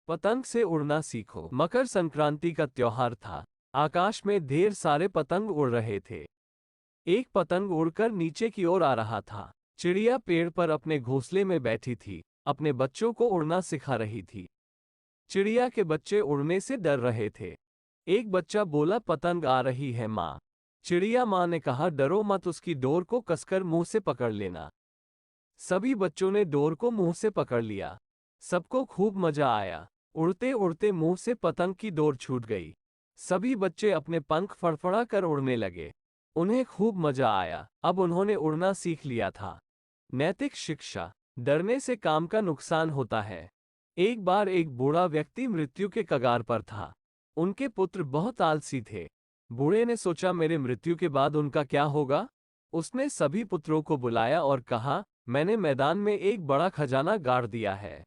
पतंग से उड़ना सीखो। मकर संक्रांति का त्योहार था। आकाश में ढेर सारे पतंग उड़ रहे थे। एक पतंग उड़कर नीचे की ओर आ रहा था। चिड़िया पेड़ पर अपने घोंसले में बैठी थी, अपने बच्चों को उड़ना सिखा रही थी। चिड़िया के बच्चे उड़ने से डर रहे थे। एक बच्चा बोला, पतंग आ रही है माँ। चिड़िया माँ ने कहा, डरो मत, उसकी डोर को कसकर मुंह से पकड़ लेना। सभी बच्चों ने डोर को मुंह से पकड़ लिया। सबको खूब मजा आया। उड़ते उड़ते मुंह से पतंग की डोर छूट गई। सभी बच्चे अपने पंख फड़फड़ा कर उड़ने लगे। उन्हें खूब मजा आया। अब उन्होंने उड़ना सीख लिया था। नैतिक शिक्षा। डरने से काम का नुकसान होता है। एक बार एक बूढ़ा व्यक्ति मृत्यु के कगार पर था। उनके पुत्र बहुत आलसी थे। बूढ़े ने सोचा, मेरे मृत्यु के बाद उनका क्या होगा? उसने सभी पुत्रों को बुलाया और कहा, मैंने मैदान में एक बड़ा खजाना गाड़ दिया है।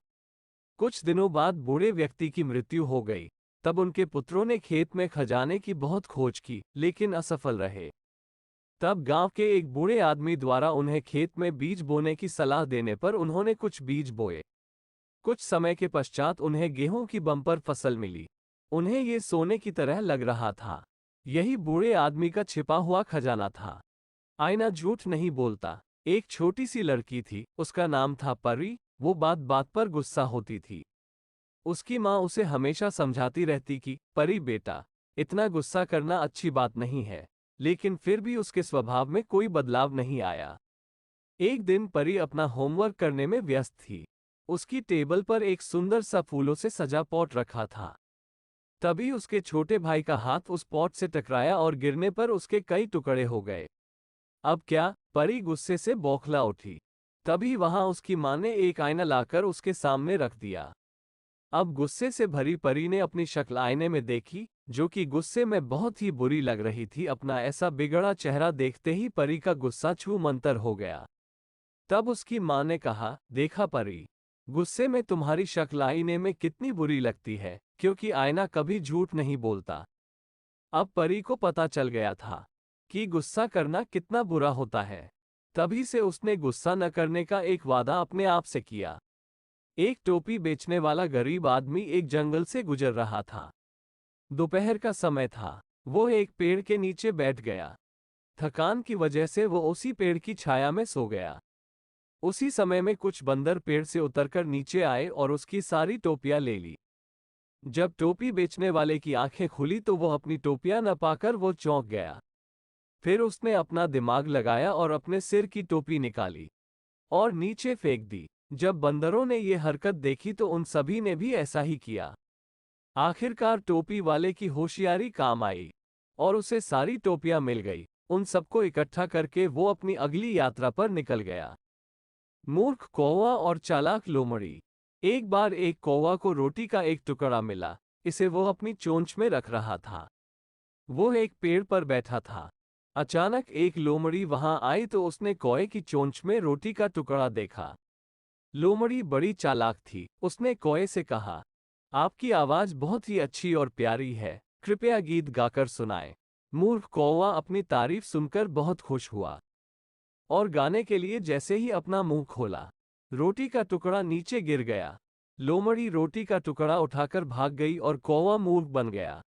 कुछ दिनों बाद बूढ़े व्यक्ति की मृत्यु हो गई। तब उनके पुत्रों ने खेत में खजाने की बहुत खोज की, लेकिन असफल रहे। तब गांव के एक बूढ़े आदमी द्वारा उन्हें खेत में बीज बोने की सलाह देने पर उन्होंने कुछ बीज बोए। कुछ समय के पश्चात उन्हें गेहूं की बम्पर फसल मिली। उन्हें ये सोने की तरह लग रहा था। यही बूढ़े आदमी का छिपा हुआ खजाना था। आईना झूठ नहीं बोलता। एक छोटी सी लड़की थी, उसका नाम था परी। वो बात बात पर गुस्सा होती थी। उसकी माँ उसे हमेशा समझाती रहती कि, परी बेटा, इतना गुस्सा करना अच्छी बात नहीं है। लेकिन फिर भी उसके स्वभाव में कोई बदलाव नहीं आया। एक दिन परी अपना होमवर्क करने में व्यस्त थी। उसकी टेबल पर एक सुंदर सा फूलों से सजा पॉट रखा था। तभी उसके छोटे भाई का हाथ उस पॉट से टकराया और गिरने पर उसके कई टुकड़े हो गए। अब क्या? परी गुस्से से बौखला उठी। तभी वहां उसकी मां ने एक आईना लाकर उसके सामने रख दिया। अब गुस्से से भरी परी ने अपनी शक्ल आईने में देखी, जो कि गुस्से में बहुत ही बुरी लग रही थी। अपना ऐसा बिगड़ा चेहरा देखते ही परी का गुस्सा छू मंतर हो गया। तब उसकी मां ने कहा, देखा परी, गुस्से में तुम्हारी शक्ल आईने में कितनी बुरी लगती है, क्योंकि आईना कभी झूठ नहीं बोलता। अब परी को पता चल गया था कि गुस्सा करना कितना बुरा होता है। तभी से उसने गुस्सा न करने का एक वादा अपने आप से किया। एक टोपी बेचने वाला गरीब आदमी एक जंगल से गुजर रहा था। दोपहर का समय था। वो एक पेड़ के नीचे बैठ गया। थकान की वजह से वो उसी पेड़ की छाया में सो गया। उसी समय में कुछ बंदर पेड़ से उतरकर नीचे आए और उसकी सारी टोपियां ले ली। जब टोपी बेचने वाले की आंखें खुली तो वो अपनी टोपियां न पाकर वो चौंक गया। फिर उसने अपना दिमाग लगाया और अपने सिर की टोपी निकाली और नीचे फेंक दी। जब बंदरों ने ये हरकत देखी तो उन सभी ने भी ऐसा ही किया। आखिरकार टोपी वाले की होशियारी काम आई और उसे सारी टोपियां मिल गई। उन सबको इकट्ठा करके वो अपनी अगली यात्रा पर निकल गया। मूर्ख कौवा और चालाक लोमड़ी। एक बार एक कौवा को रोटी का एक टुकड़ा मिला। इसे वो अपनी चोंच में रख रहा था। वो एक पेड़ पर बैठा था। अचानक एक लोमड़ी वहां आई तो उसने कौवे की चोंच में रोटी का टुकड़ा देखा। लोमड़ी बड़ी चालाक थी। उसने कौवे से कहा, आपकी आवाज बहुत ही अच्छी और प्यारी है, कृपया गीत गाकर सुनाएं। मूर्ख कौवा अपनी तारीफ सुनकर बहुत खुश हुआ और गाने के लिए जैसे ही अपना मुंह खोला, रोटी का टुकड़ा नीचे गिर गया। लोमड़ी रोटी का टुकड़ा उठाकर भाग गई और कौवा मूर्ख बन गया।